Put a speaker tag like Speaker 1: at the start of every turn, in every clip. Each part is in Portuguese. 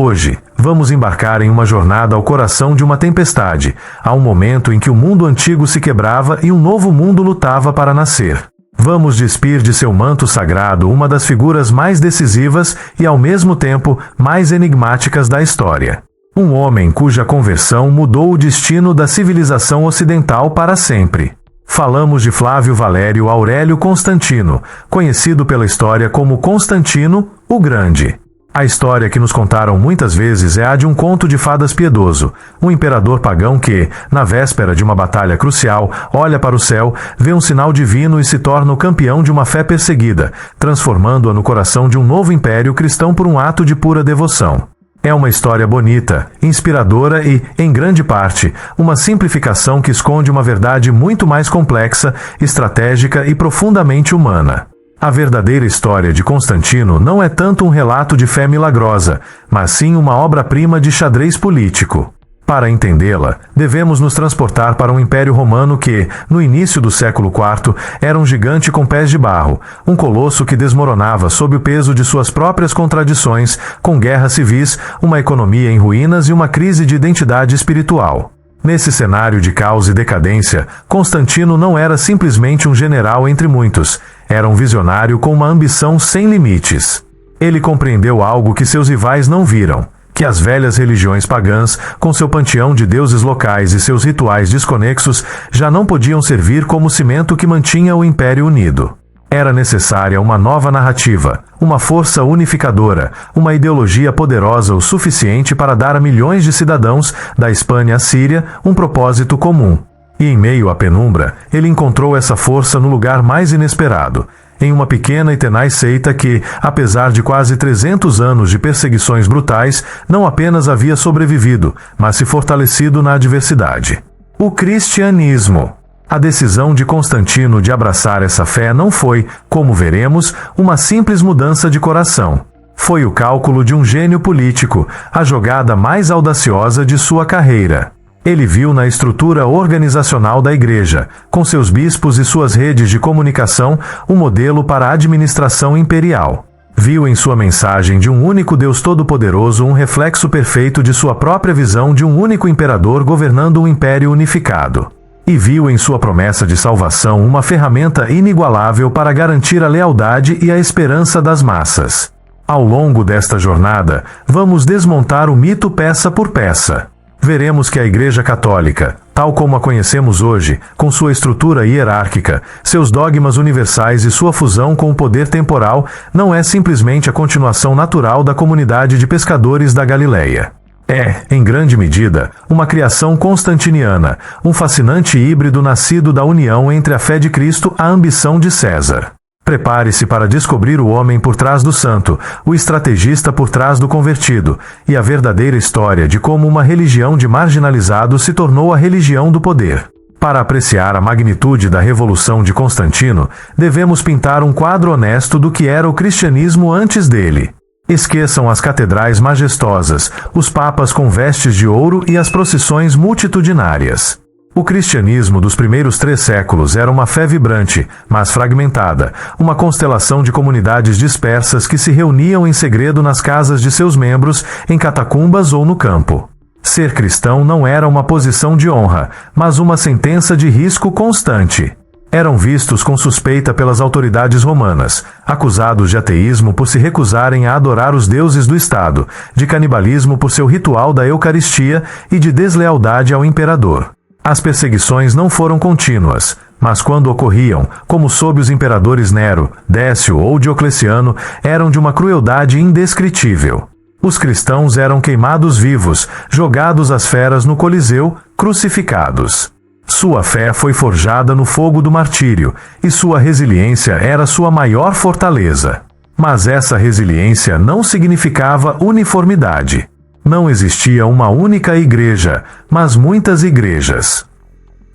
Speaker 1: Hoje, vamos embarcar em uma jornada ao coração de uma tempestade, a um momento em que o mundo antigo se quebrava e um novo mundo lutava para nascer. Vamos despir de seu manto sagrado uma das figuras mais decisivas e, ao mesmo tempo, mais enigmáticas da história. Um homem cuja conversão mudou o destino da civilização ocidental para sempre. Falamos de Flávio Valério Aurélio Constantino, conhecido pela história como Constantino o Grande. A história que nos contaram muitas vezes é a de um conto de fadas piedoso, um imperador pagão que, na véspera de uma batalha crucial, olha para o céu, vê um sinal divino e se torna o campeão de uma fé perseguida, transformando-a no coração de um novo império cristão por um ato de pura devoção. É uma história bonita, inspiradora e, em grande parte, uma simplificação que esconde uma verdade muito mais complexa, estratégica e profundamente humana. A verdadeira história de Constantino não é tanto um relato de fé milagrosa, mas sim uma obra-prima de xadrez político. Para entendê-la, devemos nos transportar para um império romano que, no início do século IV, era um gigante com pés de barro, um colosso que desmoronava sob o peso de suas próprias contradições, com guerras civis, uma economia em ruínas e uma crise de identidade espiritual. Nesse cenário de caos e decadência, Constantino não era simplesmente um general entre muitos, era um visionário com uma ambição sem limites. Ele compreendeu algo que seus rivais não viram, que as velhas religiões pagãs, com seu panteão de deuses locais e seus rituais desconexos, já não podiam servir como cimento que mantinha o Império unido. Era necessária uma nova narrativa, uma força unificadora, uma ideologia poderosa o suficiente para dar a milhões de cidadãos, da Espanha à Síria, um propósito comum. E em meio à penumbra, ele encontrou essa força no lugar mais inesperado, em uma pequena e tenaz seita que, apesar de quase 300 anos de perseguições brutais, não apenas havia sobrevivido, mas se fortalecido na adversidade. O cristianismo. A decisão de Constantino de abraçar essa fé não foi, como veremos, uma simples mudança de coração. Foi o cálculo de um gênio político, a jogada mais audaciosa de sua carreira. Ele viu na estrutura organizacional da Igreja, com seus bispos e suas redes de comunicação, um modelo para a administração imperial. Viu em sua mensagem de um único Deus Todo-Poderoso um reflexo perfeito de sua própria visão de um único imperador governando um império unificado. E viu em sua promessa de salvação uma ferramenta inigualável para garantir a lealdade e a esperança das massas. Ao longo desta jornada, vamos desmontar o mito peça por peça. Veremos que a Igreja Católica, tal como a conhecemos hoje, com sua estrutura hierárquica, seus dogmas universais e sua fusão com o poder temporal, não é simplesmente a continuação natural da comunidade de pescadores da Galileia. É, em grande medida, uma criação constantiniana, um fascinante híbrido nascido da união entre a fé de Cristo e a ambição de César. Prepare-se para descobrir o homem por trás do santo, o estrategista por trás do convertido, e a verdadeira história de como uma religião de marginalizados se tornou a religião do poder. Para apreciar a magnitude da revolução de Constantino, devemos pintar um quadro honesto do que era o cristianismo antes dele. Esqueçam as catedrais majestosas, os papas com vestes de ouro e as procissões multitudinárias. O cristianismo dos primeiros 3 séculos era uma fé vibrante, mas fragmentada, uma constelação de comunidades dispersas que se reuniam em segredo nas casas de seus membros, em catacumbas ou no campo. Ser cristão não era uma posição de honra, mas uma sentença de risco constante. Eram vistos com suspeita pelas autoridades romanas, acusados de ateísmo por se recusarem a adorar os deuses do Estado, de canibalismo por seu ritual da Eucaristia e de deslealdade ao imperador. As perseguições não foram contínuas, mas quando ocorriam, como sob os imperadores Nero, Décio ou Diocleciano, eram de uma crueldade indescritível. Os cristãos eram queimados vivos, jogados às feras no Coliseu, crucificados. Sua fé foi forjada no fogo do martírio, e sua resiliência era sua maior fortaleza. Mas essa resiliência não significava uniformidade. Não existia uma única igreja, mas muitas igrejas.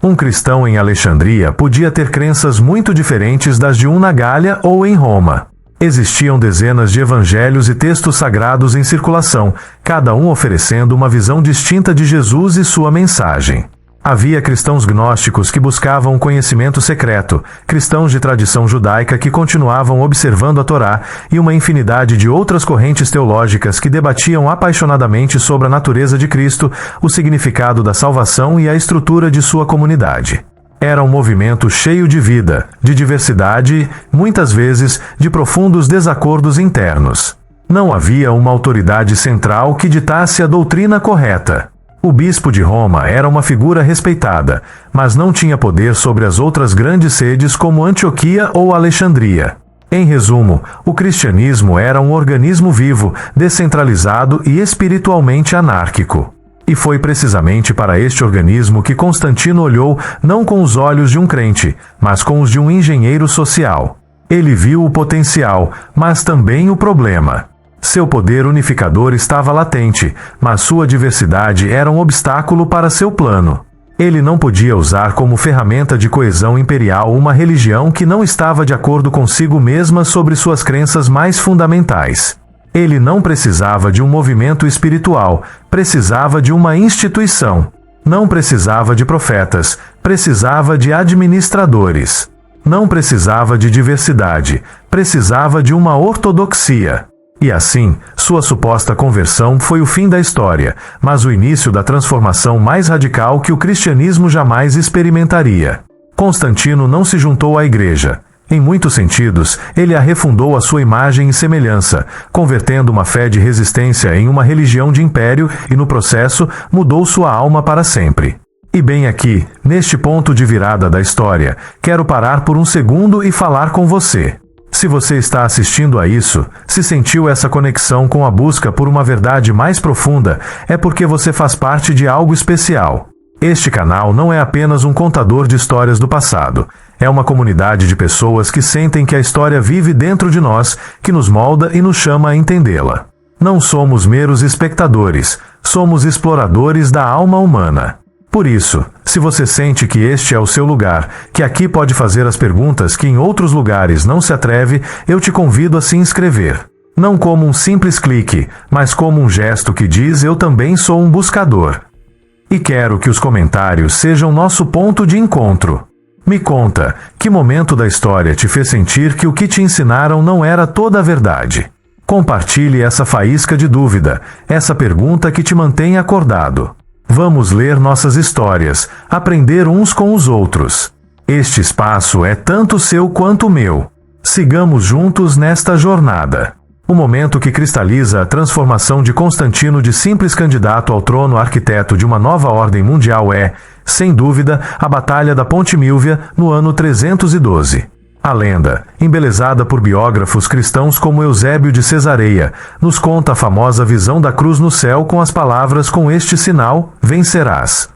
Speaker 1: Um cristão em Alexandria podia ter crenças muito diferentes das de um na Gália ou em Roma. Existiam dezenas de evangelhos e textos sagrados em circulação, cada um oferecendo uma visão distinta de Jesus e sua mensagem. Havia cristãos gnósticos que buscavam um conhecimento secreto, cristãos de tradição judaica que continuavam observando a Torá e uma infinidade de outras correntes teológicas que debatiam apaixonadamente sobre a natureza de Cristo, o significado da salvação e a estrutura de sua comunidade. Era um movimento cheio de vida, de diversidade, muitas vezes de profundos desacordos internos. Não havia uma autoridade central que ditasse a doutrina correta. O bispo de Roma era uma figura respeitada, mas não tinha poder sobre as outras grandes sedes como Antioquia ou Alexandria. Em resumo, o cristianismo era um organismo vivo, descentralizado e espiritualmente anárquico. E foi precisamente para este organismo que Constantino olhou não com os olhos de um crente, mas com os de um engenheiro social. Ele viu o potencial, mas também o problema. Seu poder unificador estava latente, mas sua diversidade era um obstáculo para seu plano. Ele não podia usar como ferramenta de coesão imperial uma religião que não estava de acordo consigo mesma sobre suas crenças mais fundamentais. Ele não precisava de um movimento espiritual, precisava de uma instituição. Não precisava de profetas, precisava de administradores. Não precisava de diversidade, precisava de uma ortodoxia. E assim, sua suposta conversão foi o fim da história, mas o início da transformação mais radical que o cristianismo jamais experimentaria. Constantino não se juntou à igreja. Em muitos sentidos, ele a refundou à sua imagem e semelhança, convertendo uma fé de resistência em uma religião de império e, no processo, mudou sua alma para sempre. E bem aqui, neste ponto de virada da história, quero parar por um segundo e falar com você. Se você está assistindo a isso, se sentiu essa conexão com a busca por uma verdade mais profunda, é porque você faz parte de algo especial. Este canal não é apenas um contador de histórias do passado. É uma comunidade de pessoas que sentem que a história vive dentro de nós, que nos molda e nos chama a entendê-la. Não somos meros espectadores, somos exploradores da alma humana. Por isso, se você sente que este é o seu lugar, que aqui pode fazer as perguntas que em outros lugares não se atreve, eu te convido a se inscrever. Não como um simples clique, mas como um gesto que diz eu também sou um buscador. E quero que os comentários sejam nosso ponto de encontro. Me conta, que momento da história te fez sentir que o que te ensinaram não era toda a verdade? Compartilhe essa faísca de dúvida, essa pergunta que te mantém acordado. Vamos ler nossas histórias, aprender uns com os outros. Este espaço é tanto seu quanto meu. Sigamos juntos nesta jornada. O momento que cristaliza a transformação de Constantino de simples candidato ao trono arquiteto de uma nova ordem mundial é, sem dúvida, a Batalha da Ponte Milvia, no ano 312. A lenda, embelezada por biógrafos cristãos como Eusébio de Cesareia, nos conta a famosa visão da cruz no céu com as palavras com este sinal, vencerás.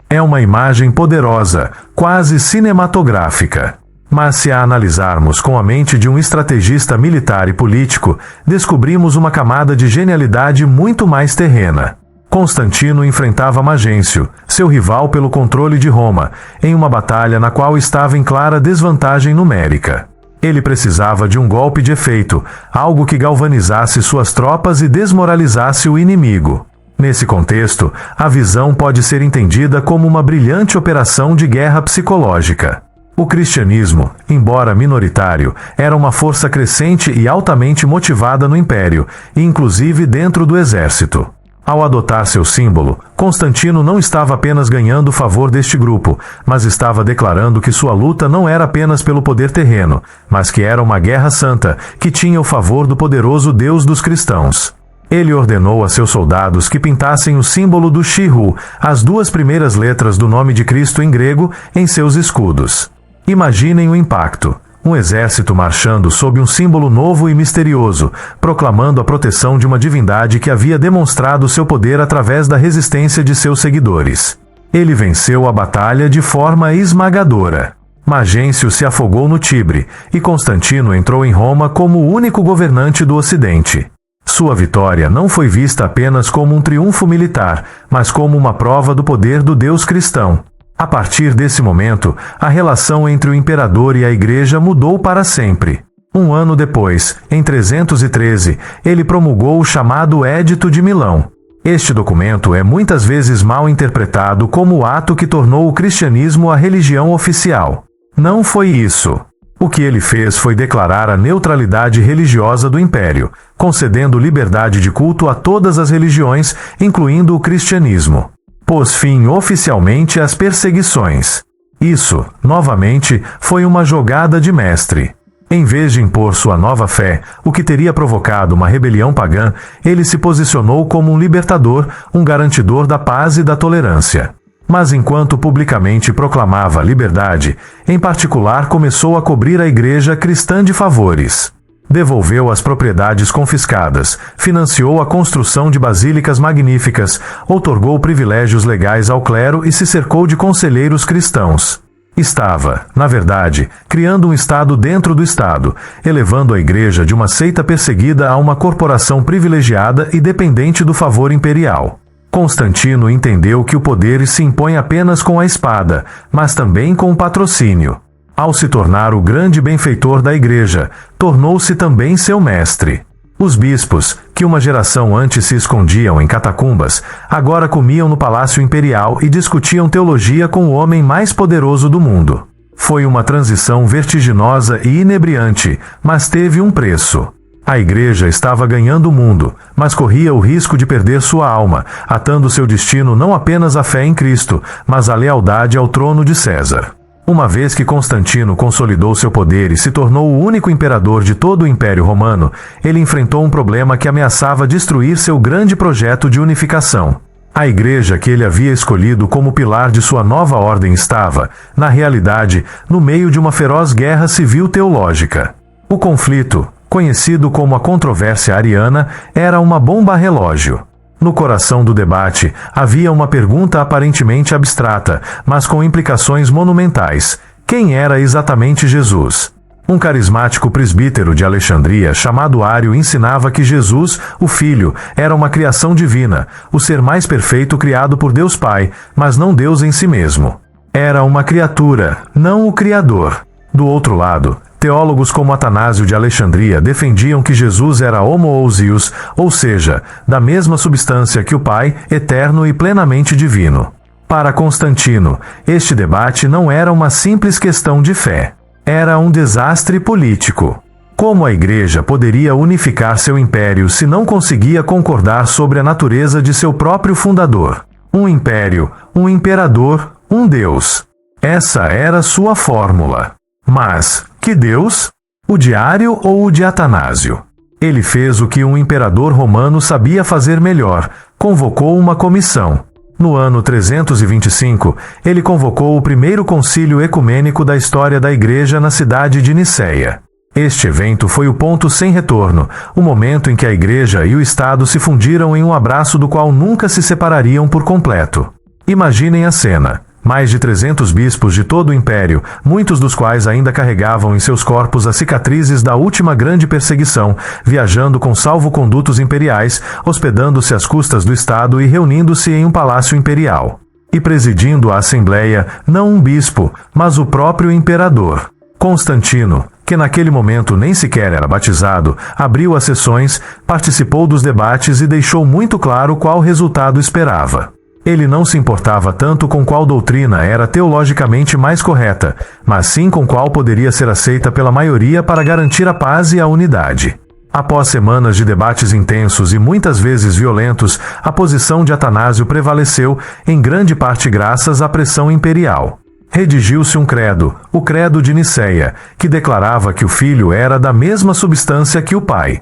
Speaker 1: É uma imagem poderosa, quase cinematográfica. Mas se a analisarmos com a mente de um estrategista militar e político, descobrimos uma camada de genialidade muito mais terrena. Constantino enfrentava Magêncio, seu rival pelo controle de Roma, em uma batalha na qual estava em clara desvantagem numérica. Ele precisava de um golpe de efeito, algo que galvanizasse suas tropas e desmoralizasse o inimigo. Nesse contexto, a visão pode ser entendida como uma brilhante operação de guerra psicológica. O cristianismo, embora minoritário, era uma força crescente e altamente motivada no império, e inclusive dentro do exército. Ao adotar seu símbolo, Constantino não estava apenas ganhando o favor deste grupo, mas estava declarando que sua luta não era apenas pelo poder terreno, mas que era uma guerra santa, que tinha o favor do poderoso Deus dos cristãos. Ele ordenou a seus soldados que pintassem o símbolo do Shihu, as duas primeiras letras do nome de Cristo em grego, em seus escudos. Imaginem o impacto. Um exército marchando sob um símbolo novo e misterioso, proclamando a proteção de uma divindade que havia demonstrado seu poder através da resistência de seus seguidores. Ele venceu a batalha de forma esmagadora. Magêncio se afogou no Tibre, e Constantino entrou em Roma como o único governante do Ocidente. Sua vitória não foi vista apenas como um triunfo militar, mas como uma prova do poder do Deus cristão. A partir desse momento, a relação entre o imperador e a igreja mudou para sempre. Um ano depois, em 313, ele promulgou o chamado Édito de Milão. Este documento é muitas vezes mal interpretado como o ato que tornou o cristianismo a religião oficial. Não foi isso. O que ele fez foi declarar a neutralidade religiosa do império, concedendo liberdade de culto a todas as religiões, incluindo o cristianismo. Pôs fim oficialmente às perseguições. Isso, novamente, foi uma jogada de mestre. Em vez de impor sua nova fé, o que teria provocado uma rebelião pagã, ele se posicionou como um libertador, um garantidor da paz e da tolerância. Mas enquanto publicamente proclamava a liberdade, em particular começou a cobrir a igreja cristã de favores. Devolveu as propriedades confiscadas, financiou a construção de basílicas magníficas, outorgou privilégios legais ao clero e se cercou de conselheiros cristãos. Estava, na verdade, criando um Estado dentro do Estado, elevando a igreja de uma seita perseguida a uma corporação privilegiada e dependente do favor imperial. Constantino entendeu que o poder se impõe apenas com a espada, mas também com o patrocínio. Ao se tornar o grande benfeitor da igreja, tornou-se também seu mestre. Os bispos, que uma geração antes se escondiam em catacumbas, agora comiam no palácio imperial e discutiam teologia com o homem mais poderoso do mundo. Foi uma transição vertiginosa e inebriante, mas teve um preço. A igreja estava ganhando o mundo, mas corria o risco de perder sua alma, atando seu destino não apenas à fé em Cristo, mas à lealdade ao trono de César. Uma vez que Constantino consolidou seu poder e se tornou o único imperador de todo o Império Romano, ele enfrentou um problema que ameaçava destruir seu grande projeto de unificação. A igreja que ele havia escolhido como pilar de sua nova ordem estava, na realidade, no meio de uma feroz guerra civil teológica. O conflito, conhecido como a controvérsia ariana, era uma bomba relógio. No coração do debate, havia uma pergunta aparentemente abstrata, mas com implicações monumentais. Quem era exatamente Jesus? Um carismático presbítero de Alexandria chamado Ário ensinava que Jesus, o Filho, era uma criação divina, o ser mais perfeito criado por Deus Pai, mas não Deus em si mesmo. Era uma criatura, não o Criador. Do outro lado, teólogos como Atanásio de Alexandria defendiam que Jesus era homoousios, ou seja, da mesma substância que o Pai, eterno e plenamente divino. Para Constantino, este debate não era uma simples questão de fé. Era um desastre político. Como a igreja poderia unificar seu império se não conseguia concordar sobre a natureza de seu próprio fundador? Um império, um imperador, um Deus. Essa era sua fórmula. Mas, que Deus? O de Ário ou o de Atanásio? Ele fez o que um imperador romano sabia fazer melhor, convocou uma comissão. No ano 325, ele convocou o primeiro concílio ecumênico da história da igreja na cidade de Niceia. Este evento foi o ponto sem retorno, o momento em que a igreja e o Estado se fundiram em um abraço do qual nunca se separariam por completo. Imaginem a cena. Mais de 300 bispos de todo o império, muitos dos quais ainda carregavam em seus corpos as cicatrizes da última grande perseguição, viajando com salvo-condutos imperiais, hospedando-se às custas do Estado e reunindo-se em um palácio imperial. E presidindo a assembleia, não um bispo, mas o próprio imperador. Constantino, que naquele momento nem sequer era batizado, abriu as sessões, participou dos debates e deixou muito claro qual resultado esperava. Ele não se importava tanto com qual doutrina era teologicamente mais correta, mas sim com qual poderia ser aceita pela maioria para garantir a paz e a unidade. Após semanas de debates intensos e muitas vezes violentos, a posição de Atanásio prevaleceu, em grande parte graças à pressão imperial. Redigiu-se um credo, o Credo de Niceia, que declarava que o Filho era da mesma substância que o Pai.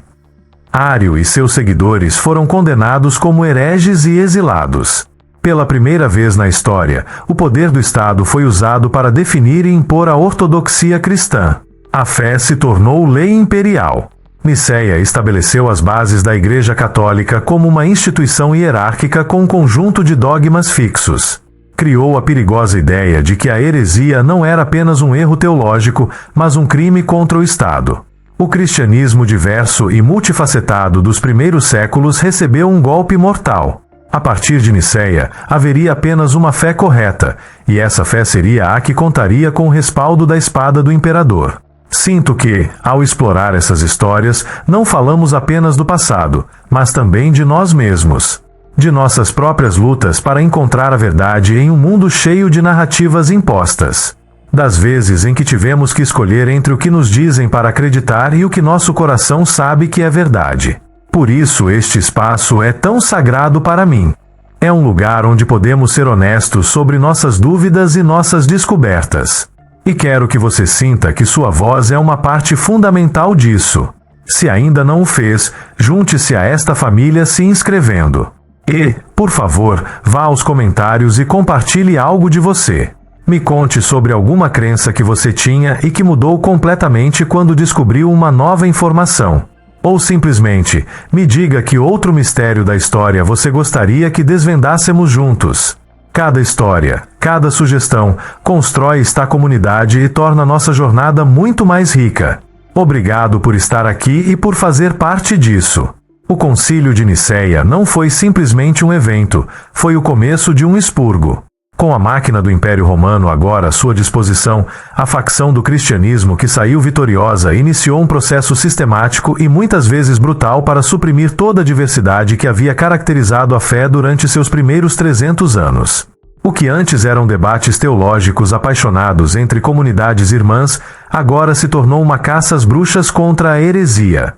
Speaker 1: Ário e seus seguidores foram condenados como hereges e exilados. Pela primeira vez na história, o poder do Estado foi usado para definir e impor a ortodoxia cristã. A fé se tornou lei imperial. Niceia estabeleceu as bases da Igreja Católica como uma instituição hierárquica com um conjunto de dogmas fixos. Criou a perigosa ideia de que a heresia não era apenas um erro teológico, mas um crime contra o Estado. O cristianismo diverso e multifacetado dos primeiros séculos recebeu um golpe mortal. A partir de Niceia, haveria apenas uma fé correta, e essa fé seria a que contaria com o respaldo da espada do imperador. Sinto que, ao explorar essas histórias, não falamos apenas do passado, mas também de nós mesmos. de nossas próprias lutas para encontrar a verdade em um mundo cheio de narrativas impostas, das vezes em que tivemos que escolher entre o que nos dizem para acreditar e o que nosso coração sabe que é verdade. Por isso este espaço é tão sagrado para mim. É um lugar onde podemos ser honestos sobre nossas dúvidas e nossas descobertas. E quero que você sinta que sua voz é uma parte fundamental disso. Se ainda não o fez, junte-se a esta família se inscrevendo. E, por favor, vá aos comentários e compartilhe algo de você. Me conte sobre alguma crença que você tinha e que mudou completamente quando descobriu uma nova informação. Ou simplesmente, me diga que outro mistério da história você gostaria que desvendássemos juntos. Cada história, cada sugestão, constrói esta comunidade e torna nossa jornada muito mais rica. Obrigado por estar aqui e por fazer parte disso. O Concílio de Nicéia não foi simplesmente um evento, foi o começo de um expurgo. Com a máquina do Império Romano agora à sua disposição, a facção do cristianismo que saiu vitoriosa iniciou um processo sistemático e muitas vezes brutal para suprimir toda a diversidade que havia caracterizado a fé durante seus primeiros 300 anos. O que antes eram debates teológicos apaixonados entre comunidades irmãs, agora se tornou uma caça às bruxas contra a heresia.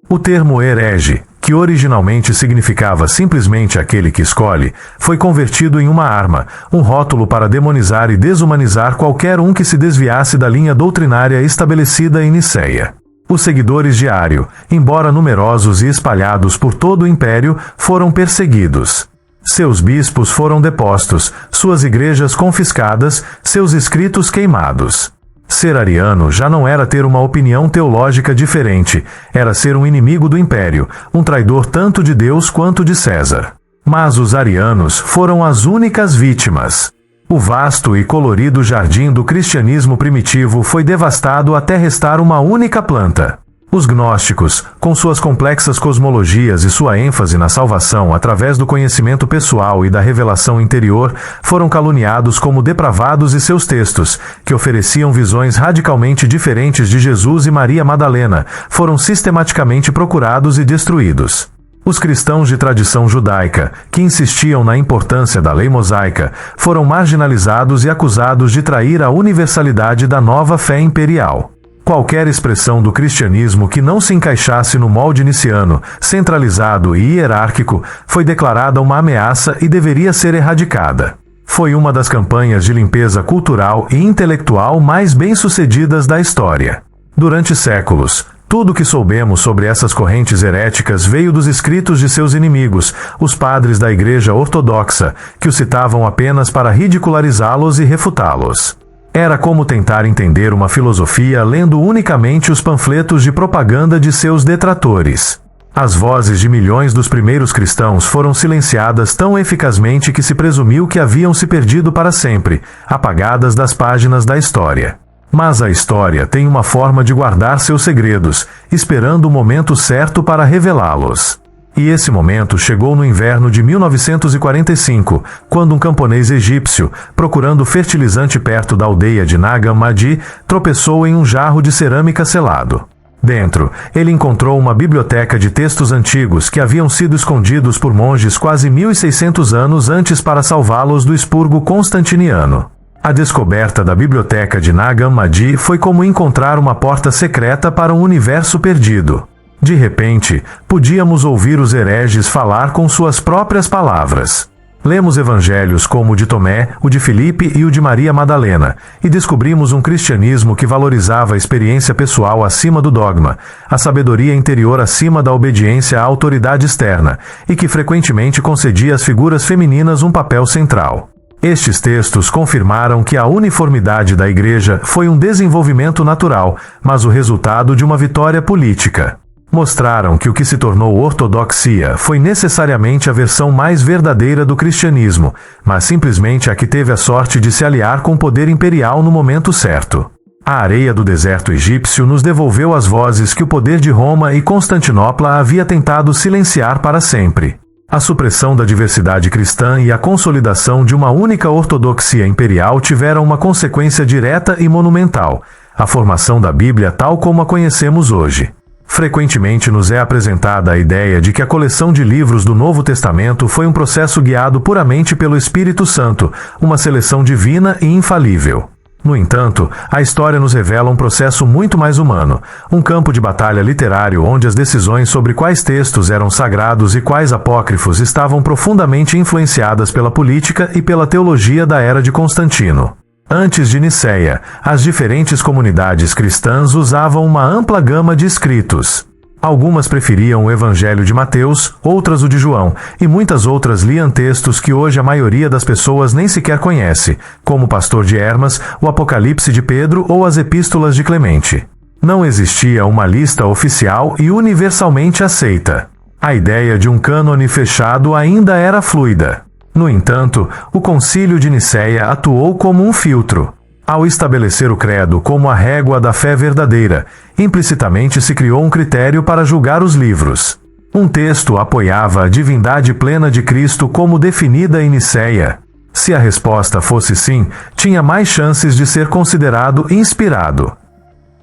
Speaker 1: O termo herege, que originalmente significava simplesmente aquele que escolhe, foi convertido em uma arma, um rótulo para demonizar e desumanizar qualquer um que se desviasse da linha doutrinária estabelecida em Nicéia. Os seguidores de Ário, embora numerosos e espalhados por todo o império, foram perseguidos. Seus bispos foram depostos, suas igrejas confiscadas, seus escritos queimados. Ser ariano já não era ter uma opinião teológica diferente, era ser um inimigo do império, um traidor tanto de Deus quanto de César. Mas os arianos foram as únicas vítimas. O vasto e colorido jardim do cristianismo primitivo foi devastado até restar uma única planta. Os gnósticos, com suas complexas cosmologias e sua ênfase na salvação através do conhecimento pessoal e da revelação interior, foram caluniados como depravados e seus textos, que ofereciam visões radicalmente diferentes de Jesus e Maria Madalena, foram sistematicamente procurados e destruídos. Os cristãos de tradição judaica, que insistiam na importância da lei mosaica, foram marginalizados e acusados de trair a universalidade da nova fé imperial. Qualquer expressão do cristianismo que não se encaixasse no molde niceno, centralizado e hierárquico, foi declarada uma ameaça e deveria ser erradicada. Foi uma das campanhas de limpeza cultural e intelectual mais bem-sucedidas da história. Durante séculos, tudo o que soubemos sobre essas correntes heréticas veio dos escritos de seus inimigos, os padres da Igreja Ortodoxa, que os citavam apenas para ridicularizá-los e refutá-los. Era como tentar entender uma filosofia lendo unicamente os panfletos de propaganda de seus detratores. As vozes de milhões dos primeiros cristãos foram silenciadas tão eficazmente que se presumiu que haviam se perdido para sempre, apagadas das páginas da história. Mas a história tem uma forma de guardar seus segredos, esperando o momento certo para revelá-los. E esse momento chegou no inverno de 1945, quando um camponês egípcio, procurando fertilizante perto da aldeia de Nag Hammadi, tropeçou em um jarro de cerâmica selado. Dentro, ele encontrou uma biblioteca de textos antigos que haviam sido escondidos por monges quase 1600 anos antes para salvá-los do expurgo constantiniano. A descoberta da biblioteca de Nag Hammadi foi como encontrar uma porta secreta para um universo perdido. De repente, podíamos ouvir os hereges falar com suas próprias palavras. Lemos evangelhos como o de Tomé, o de Filipe e o de Maria Madalena, e descobrimos um cristianismo que valorizava a experiência pessoal acima do dogma, a sabedoria interior acima da obediência à autoridade externa, e que frequentemente concedia às figuras femininas um papel central. Estes textos confirmaram que a uniformidade da Igreja foi um desenvolvimento natural, mas o resultado de uma vitória política. Mostraram que o que se tornou ortodoxia foi necessariamente a versão mais verdadeira do cristianismo, mas simplesmente a que teve a sorte de se aliar com o poder imperial no momento certo. A areia do deserto egípcio nos devolveu as vozes que o poder de Roma e Constantinopla havia tentado silenciar para sempre. A supressão da diversidade cristã e a consolidação de uma única ortodoxia imperial tiveram uma consequência direta e monumental: a formação da Bíblia tal como a conhecemos hoje. Frequentemente nos é apresentada a ideia de que a coleção de livros do Novo Testamento foi um processo guiado puramente pelo Espírito Santo, uma seleção divina e infalível. No entanto, a história nos revela um processo muito mais humano, um campo de batalha literário onde as decisões sobre quais textos eram sagrados e quais apócrifos estavam profundamente influenciadas pela política e pela teologia da era de Constantino. Antes de Nicéia, as diferentes comunidades cristãs usavam uma ampla gama de escritos. Algumas preferiam o Evangelho de Mateus, outras o de João, e muitas outras liam textos que hoje a maioria das pessoas nem sequer conhece, como o Pastor de Hermas, o Apocalipse de Pedro ou as Epístolas de Clemente. Não existia uma lista oficial e universalmente aceita. A ideia de um cânone fechado ainda era fluida. No entanto, o Concílio de Nicéia atuou como um filtro. Ao estabelecer o credo como a régua da fé verdadeira, implicitamente se criou um critério para julgar os livros. Um texto apoiava a divindade plena de Cristo como definida em Nicéia. Se a resposta fosse sim, tinha mais chances de ser considerado inspirado.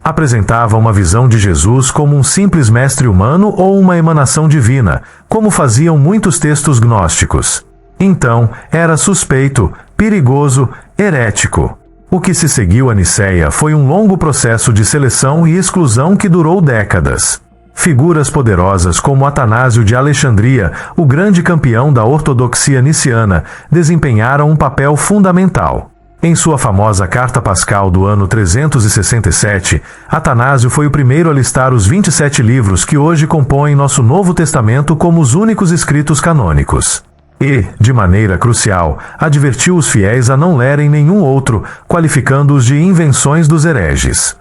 Speaker 1: Apresentava uma visão de Jesus como um simples mestre humano ou uma emanação divina, como faziam muitos textos gnósticos. Então, era suspeito, perigoso, herético. O que se seguiu a Nicéia foi um longo processo de seleção e exclusão que durou décadas. Figuras poderosas como Atanásio de Alexandria, o grande campeão da ortodoxia niciana, desempenharam um papel fundamental. Em sua famosa Carta Pascal do ano 367, Atanásio foi o primeiro a listar os 27 livros que hoje compõem nosso Novo Testamento como os únicos escritos canônicos. E, de maneira crucial, advertiu os fiéis a não lerem nenhum outro, qualificando-os de invenções dos hereges.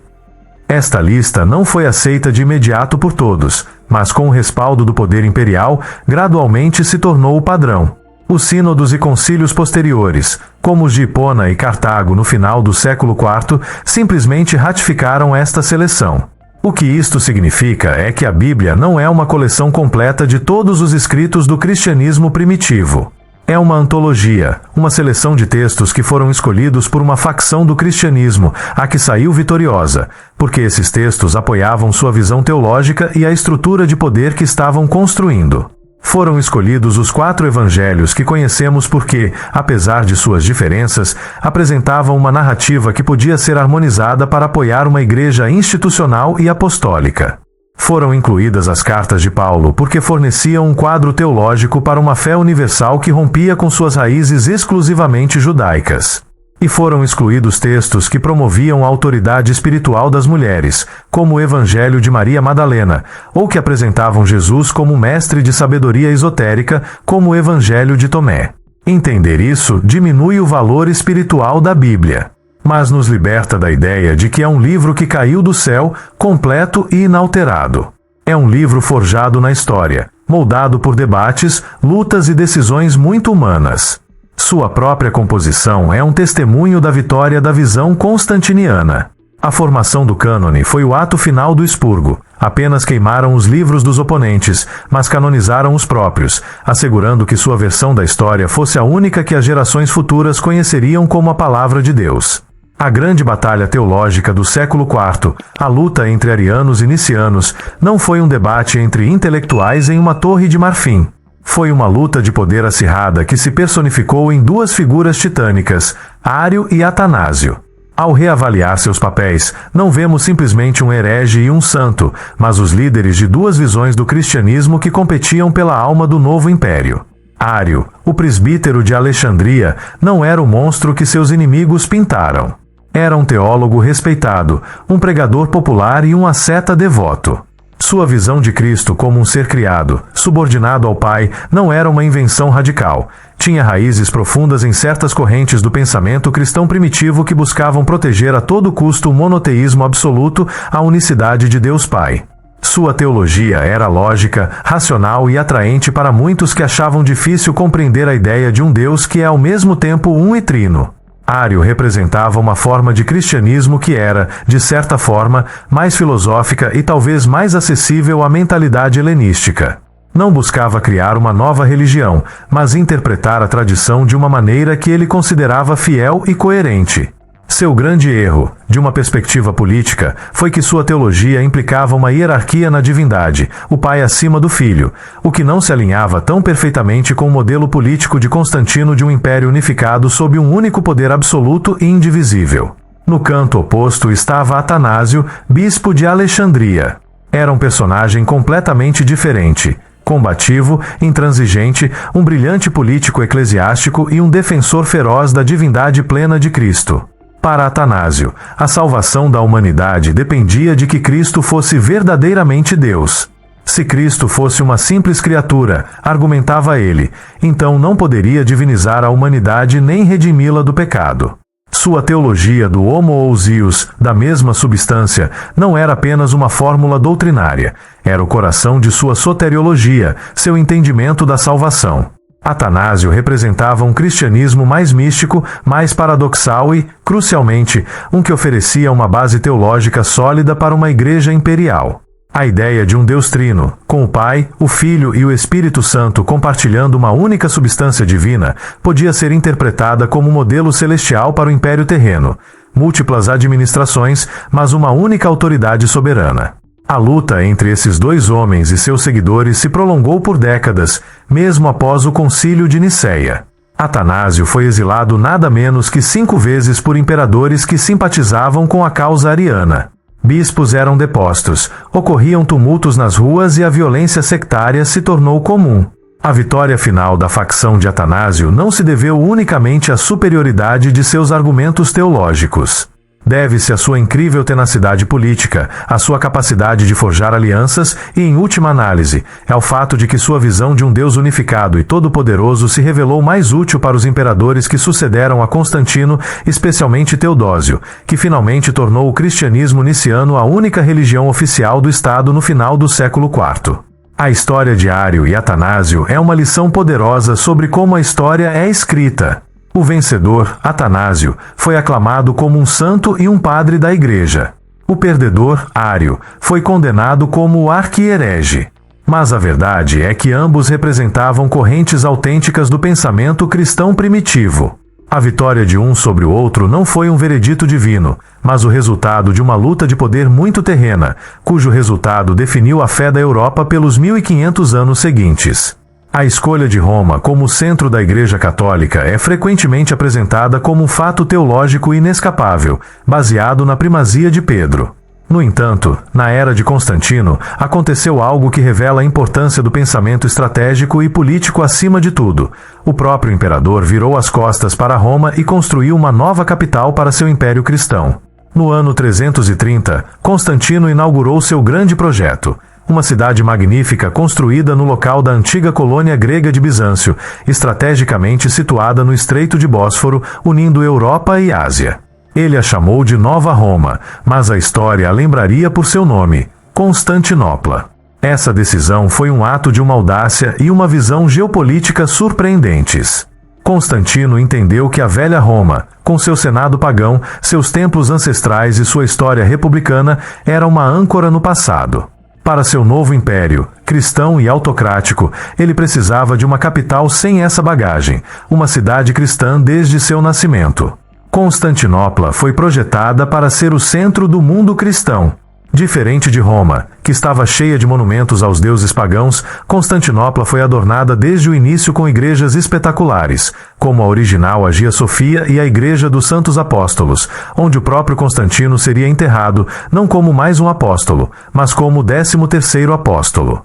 Speaker 1: Esta lista não foi aceita de imediato por todos, mas com o respaldo do poder imperial, gradualmente se tornou o padrão. Os sínodos e concílios posteriores, como os de Hipona e Cartago no final do século IV, simplesmente ratificaram esta seleção. O que isto significa é que a Bíblia não é uma coleção completa de todos os escritos do cristianismo primitivo. É uma antologia, uma seleção de textos que foram escolhidos por uma facção do cristianismo, a que saiu vitoriosa, porque esses textos apoiavam sua visão teológica e a estrutura de poder que estavam construindo. Foram escolhidos os 4 evangelhos que conhecemos porque, apesar de suas diferenças, apresentavam uma narrativa que podia ser harmonizada para apoiar uma igreja institucional e apostólica. Foram incluídas as cartas de Paulo porque forneciam um quadro teológico para uma fé universal que rompia com suas raízes exclusivamente judaicas. E foram excluídos textos que promoviam a autoridade espiritual das mulheres, como o Evangelho de Maria Madalena, ou que apresentavam Jesus como mestre de sabedoria esotérica, como o Evangelho de Tomé. Entender isso diminui o valor espiritual da Bíblia, mas nos liberta da ideia de que é um livro que caiu do céu, completo e inalterado. É um livro forjado na história, moldado por debates, lutas e decisões muito humanas. Sua própria composição é um testemunho da vitória da visão constantiniana. A formação do cânone foi o ato final do expurgo. Apenas queimaram os livros dos oponentes, mas canonizaram os próprios, assegurando que sua versão da história fosse a única que as gerações futuras conheceriam como a Palavra de Deus. A grande batalha teológica do século IV, a luta entre arianos e nicianos, não foi um debate entre intelectuais em uma torre de marfim. Foi uma luta de poder acirrada que se personificou em 2 figuras titânicas, Ário e Atanásio. Ao reavaliar seus papéis, não vemos simplesmente um herege e um santo, mas os líderes de 2 visões do cristianismo que competiam pela alma do novo império. Ário, o presbítero de Alexandria, não era o monstro que seus inimigos pintaram. Era um teólogo respeitado, um pregador popular e um asceta devoto. Sua visão de Cristo como um ser criado, subordinado ao Pai, não era uma invenção radical. Tinha raízes profundas em certas correntes do pensamento cristão primitivo que buscavam proteger a todo custo o monoteísmo absoluto, a unicidade de Deus Pai. Sua teologia era lógica, racional e atraente para muitos que achavam difícil compreender a ideia de um Deus que é ao mesmo tempo um e trino. Ário representava uma forma de cristianismo que era, de certa forma, mais filosófica e talvez mais acessível à mentalidade helenística. Não buscava criar uma nova religião, mas interpretar a tradição de uma maneira que ele considerava fiel e coerente. Seu grande erro, de uma perspectiva política, foi que sua teologia implicava uma hierarquia na divindade, o pai acima do filho, o que não se alinhava tão perfeitamente com o modelo político de Constantino de um império unificado sob um único poder absoluto e indivisível. No canto oposto estava Atanásio, bispo de Alexandria. Era um personagem completamente diferente, combativo, intransigente, um brilhante político eclesiástico e um defensor feroz da divindade plena de Cristo. Para Atanásio, a salvação da humanidade dependia de que Cristo fosse verdadeiramente Deus. Se Cristo fosse uma simples criatura, argumentava ele, então não poderia divinizar a humanidade nem redimi-la do pecado. Sua teologia do homoousios, da mesma substância, não era apenas uma fórmula doutrinária, era o coração de sua soteriologia, seu entendimento da salvação. Atanásio representava um cristianismo mais místico, mais paradoxal e, crucialmente, um que oferecia uma base teológica sólida para uma igreja imperial. A ideia de um Deus trino, com o Pai, o Filho e o Espírito Santo compartilhando uma única substância divina, podia ser interpretada como um modelo celestial para o império terreno. Múltiplas administrações, mas uma única autoridade soberana. A luta entre esses dois homens e seus seguidores se prolongou por décadas, mesmo após o Concílio de Nicéia. Atanásio foi exilado nada menos que 5 vezes por imperadores que simpatizavam com a causa ariana. Bispos eram depostos, ocorriam tumultos nas ruas e a violência sectária se tornou comum. A vitória final da facção de Atanásio não se deveu unicamente à superioridade de seus argumentos teológicos. Deve-se à sua incrível tenacidade política, à sua capacidade de forjar alianças e, em última análise, ao fato de que sua visão de um Deus unificado e todo-poderoso se revelou mais útil para os imperadores que sucederam a Constantino, especialmente Teodósio, que finalmente tornou o cristianismo niceno a única religião oficial do Estado no final do século IV. A história de Ário e Atanásio é uma lição poderosa sobre como a história é escrita. O vencedor, Atanásio, foi aclamado como um santo e um padre da Igreja. O perdedor, Ário, foi condenado como arquiherege. Mas a verdade é que ambos representavam correntes autênticas do pensamento cristão primitivo. A vitória de um sobre o outro não foi um veredito divino, mas o resultado de uma luta de poder muito terrena, cujo resultado definiu a fé da Europa pelos 1500 anos seguintes. A escolha de Roma como centro da Igreja Católica é frequentemente apresentada como um fato teológico inescapável, baseado na primazia de Pedro. No entanto, na era de Constantino, aconteceu algo que revela a importância do pensamento estratégico e político acima de tudo. O próprio imperador virou as costas para Roma e construiu uma nova capital para seu império cristão. No ano 330, Constantino inaugurou seu grande projeto. Uma cidade magnífica construída no local da antiga colônia grega de Bizâncio, estrategicamente situada no Estreito de Bósforo, unindo Europa e Ásia. Ele a chamou de Nova Roma, mas a história a lembraria por seu nome, Constantinopla. Essa decisão foi um ato de uma audácia e uma visão geopolítica surpreendentes. Constantino entendeu que a velha Roma, com seu senado pagão, seus templos ancestrais e sua história republicana, era uma âncora no passado. Para seu novo império, cristão e autocrático, ele precisava de uma capital sem essa bagagem, uma cidade cristã desde seu nascimento. Constantinopla foi projetada para ser o centro do mundo cristão. Diferente de Roma, que estava cheia de monumentos aos deuses pagãos, Constantinopla foi adornada desde o início com igrejas espetaculares, como a original Hagia Sofia e a Igreja dos Santos Apóstolos, onde o próprio Constantino seria enterrado, não como mais um apóstolo, mas como o 13º apóstolo.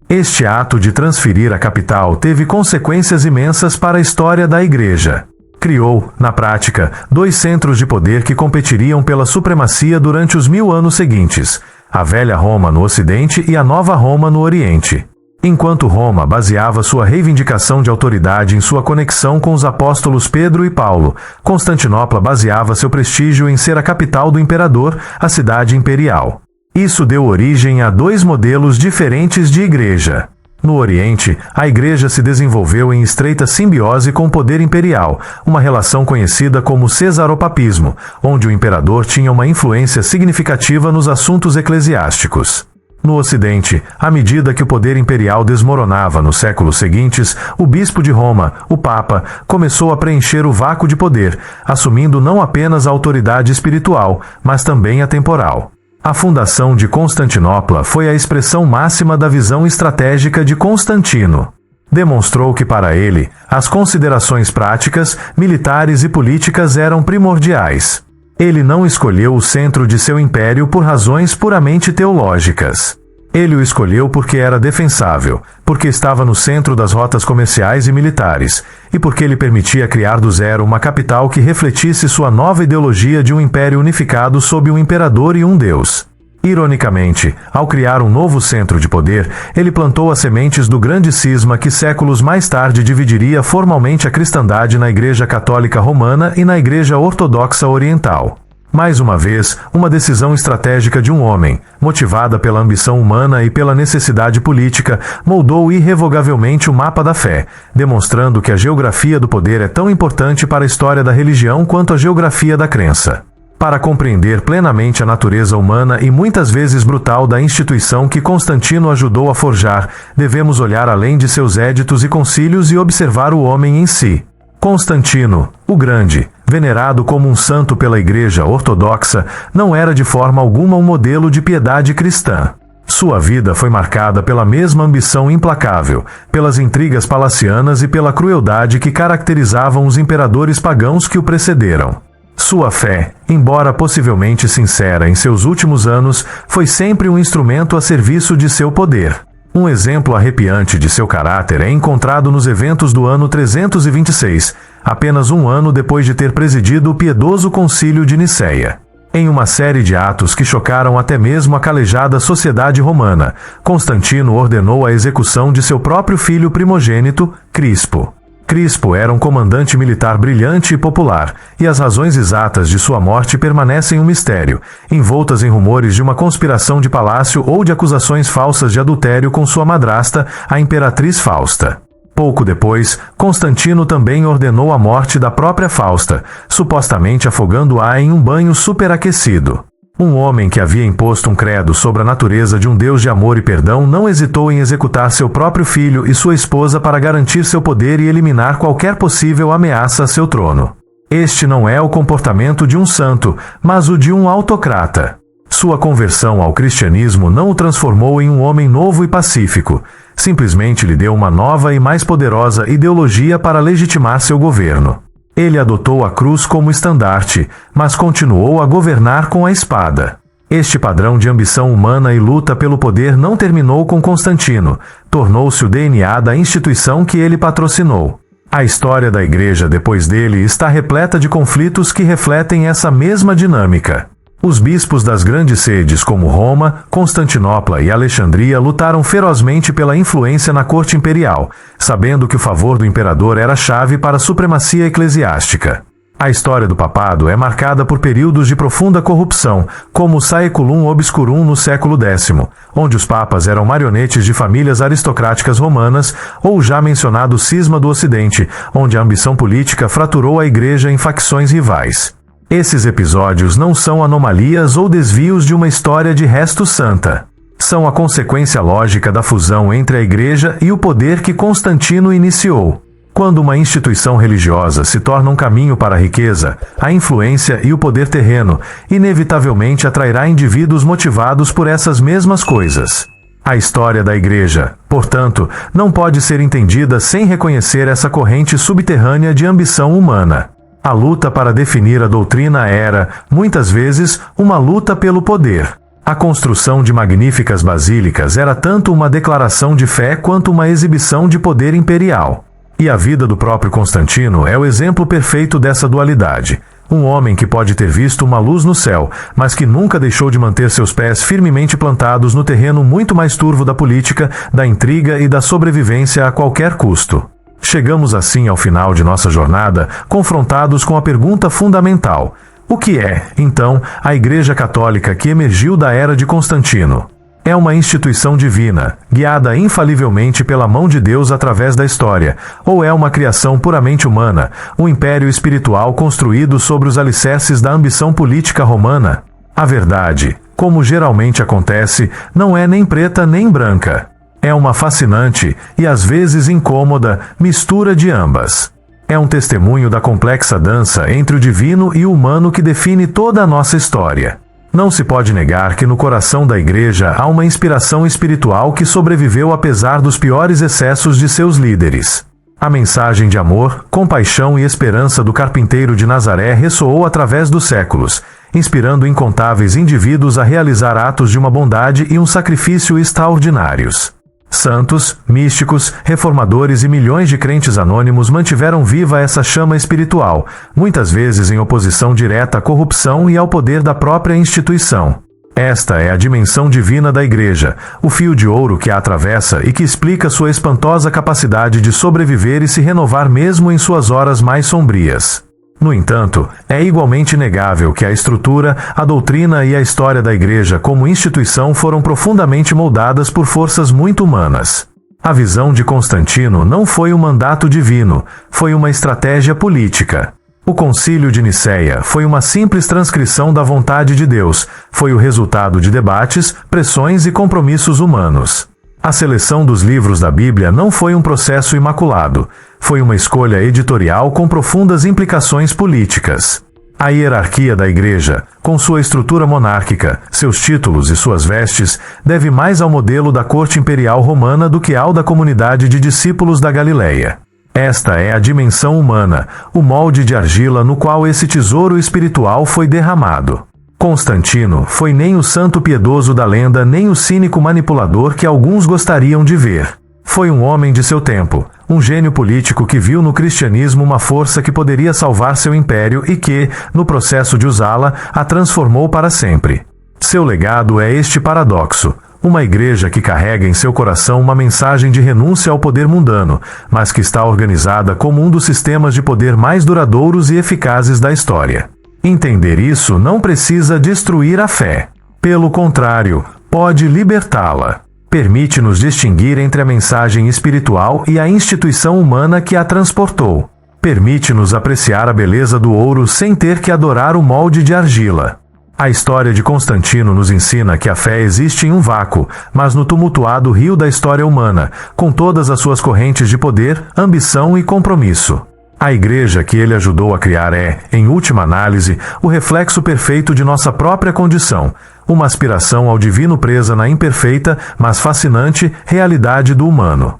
Speaker 1: Este ato de transferir a capital teve consequências imensas para a história da Igreja. Criou, na prática, 2 centros de poder que competiriam pela supremacia durante os 1000 anos seguintes, a velha Roma no Ocidente e a nova Roma no Oriente. Enquanto Roma baseava sua reivindicação de autoridade em sua conexão com os apóstolos Pedro e Paulo, Constantinopla baseava seu prestígio em ser a capital do imperador, a cidade imperial. Isso deu origem a 2 modelos diferentes de igreja. No Oriente, a Igreja se desenvolveu em estreita simbiose com o poder imperial, uma relação conhecida como cesaropapismo, onde o imperador tinha uma influência significativa nos assuntos eclesiásticos. No Ocidente, à medida que o poder imperial desmoronava nos séculos seguintes, o bispo de Roma, o Papa, começou a preencher o vácuo de poder, assumindo não apenas a autoridade espiritual, mas também a temporal. A fundação de Constantinopla foi a expressão máxima da visão estratégica de Constantino. Demonstrou que para ele, as considerações práticas, militares e políticas eram primordiais. Ele não escolheu o centro de seu império por razões puramente teológicas. Ele o escolheu porque era defensável, porque estava no centro das rotas comerciais e militares, e porque ele permitia criar do zero uma capital que refletisse sua nova ideologia de um império unificado sob um imperador e um deus. Ironicamente, ao criar um novo centro de poder, ele plantou as sementes do grande cisma que séculos mais tarde dividiria formalmente a cristandade na Igreja Católica Romana e na Igreja Ortodoxa Oriental. Mais uma vez, uma decisão estratégica de um homem, motivada pela ambição humana e pela necessidade política, moldou irrevogavelmente o mapa da fé, demonstrando que a geografia do poder é tão importante para a história da religião quanto a geografia da crença. Para compreender plenamente a natureza humana e muitas vezes brutal da instituição que Constantino ajudou a forjar, devemos olhar além de seus éditos e concílios e observar o homem em si. Constantino, o Grande, venerado como um santo pela Igreja Ortodoxa, não era de forma alguma um modelo de piedade cristã. Sua vida foi marcada pela mesma ambição implacável, pelas intrigas palacianas e pela crueldade que caracterizavam os imperadores pagãos que o precederam. Sua fé, embora possivelmente sincera em seus últimos anos, foi sempre um instrumento a serviço de seu poder. Um exemplo arrepiante de seu caráter é encontrado nos eventos do ano 326, apenas um ano depois de ter presidido o piedoso Concílio de Nicéia. Em uma série de atos que chocaram até mesmo a calejada sociedade romana, Constantino ordenou a execução de seu próprio filho primogênito, Crispo. Crispo era um comandante militar brilhante e popular, e as razões exatas de sua morte permanecem um mistério, envoltas em rumores de uma conspiração de palácio ou de acusações falsas de adultério com sua madrasta, a imperatriz Fausta. Pouco depois, Constantino também ordenou a morte da própria Fausta, supostamente afogando-a em um banho superaquecido. Um homem que havia imposto um credo sobre a natureza de um Deus de amor e perdão não hesitou em executar seu próprio filho e sua esposa para garantir seu poder e eliminar qualquer possível ameaça a seu trono. Este não é o comportamento de um santo, mas o de um autocrata. Sua conversão ao cristianismo não o transformou em um homem novo e pacífico, simplesmente lhe deu uma nova e mais poderosa ideologia para legitimar seu governo. Ele adotou a cruz como estandarte, mas continuou a governar com a espada. Este padrão de ambição humana e luta pelo poder não terminou com Constantino, tornou-se o DNA da instituição que ele patrocinou. A história da Igreja depois dele está repleta de conflitos que refletem essa mesma dinâmica. Os bispos das grandes sedes como Roma, Constantinopla e Alexandria lutaram ferozmente pela influência na corte imperial, sabendo que o favor do imperador era a chave para a supremacia eclesiástica. A história do papado é marcada por períodos de profunda corrupção, como o Saeculum Obscurum no século X, onde os papas eram marionetes de famílias aristocráticas romanas, ou o já mencionado Cisma do Ocidente, onde a ambição política fraturou a Igreja em facções rivais. Esses episódios não são anomalias ou desvios de uma história de resto santa. São a consequência lógica da fusão entre a Igreja e o poder que Constantino iniciou. Quando uma instituição religiosa se torna um caminho para a riqueza, a influência e o poder terreno, inevitavelmente atrairá indivíduos motivados por essas mesmas coisas. A história da Igreja, portanto, não pode ser entendida sem reconhecer essa corrente subterrânea de ambição humana. A luta para definir a doutrina era, muitas vezes, uma luta pelo poder. A construção de magníficas basílicas era tanto uma declaração de fé quanto uma exibição de poder imperial. E a vida do próprio Constantino é o exemplo perfeito dessa dualidade. Um homem que pode ter visto uma luz no céu, mas que nunca deixou de manter seus pés firmemente plantados no terreno muito mais turvo da política, da intriga e da sobrevivência a qualquer custo. Chegamos assim ao final de nossa jornada, confrontados com a pergunta fundamental: o que é, então, a Igreja Católica que emergiu da era de Constantino? É uma instituição divina, guiada infalivelmente pela mão de Deus através da história, ou é uma criação puramente humana, um império espiritual construído sobre os alicerces da ambição política romana? A verdade, como geralmente acontece, não é nem preta nem branca. É uma fascinante, e às vezes incômoda, mistura de ambas. É um testemunho da complexa dança entre o divino e o humano que define toda a nossa história. Não se pode negar que no coração da Igreja há uma inspiração espiritual que sobreviveu apesar dos piores excessos de seus líderes. A mensagem de amor, compaixão e esperança do carpinteiro de Nazaré ressoou através dos séculos, inspirando incontáveis indivíduos a realizar atos de uma bondade e um sacrifício extraordinários. Santos, místicos, reformadores e milhões de crentes anônimos mantiveram viva essa chama espiritual, muitas vezes em oposição direta à corrupção e ao poder da própria instituição. Esta é a dimensão divina da Igreja, o fio de ouro que a atravessa e que explica sua espantosa capacidade de sobreviver e se renovar mesmo em suas horas mais sombrias. No entanto, é igualmente inegável que a estrutura, a doutrina e a história da Igreja como instituição foram profundamente moldadas por forças muito humanas. A visão de Constantino não foi um mandato divino, foi uma estratégia política. O Concílio de Nicéia foi uma simples transcrição da vontade de Deus, foi o resultado de debates, pressões e compromissos humanos. A seleção dos livros da Bíblia não foi um processo imaculado, foi uma escolha editorial com profundas implicações políticas. A hierarquia da Igreja, com sua estrutura monárquica, seus títulos e suas vestes, deve mais ao modelo da corte imperial romana do que ao da comunidade de discípulos da Galileia. Esta é a dimensão humana, o molde de argila no qual esse tesouro espiritual foi derramado. Constantino foi nem o santo piedoso da lenda nem o cínico manipulador que alguns gostariam de ver. Foi um homem de seu tempo, um gênio político que viu no cristianismo uma força que poderia salvar seu império e que, no processo de usá-la, a transformou para sempre. Seu legado é este paradoxo: uma igreja que carrega em seu coração uma mensagem de renúncia ao poder mundano, mas que está organizada como um dos sistemas de poder mais duradouros e eficazes da história. Entender isso não precisa destruir a fé. Pelo contrário, pode libertá-la. Permite-nos distinguir entre a mensagem espiritual e a instituição humana que a transportou. Permite-nos apreciar a beleza do ouro sem ter que adorar o molde de argila. A história de Constantino nos ensina que a fé existe em um vácuo, mas no tumultuado rio da história humana, com todas as suas correntes de poder, ambição e compromisso. A Igreja que ele ajudou a criar é, em última análise, o reflexo perfeito de nossa própria condição, uma aspiração ao divino presa na imperfeita, mas fascinante, realidade do humano.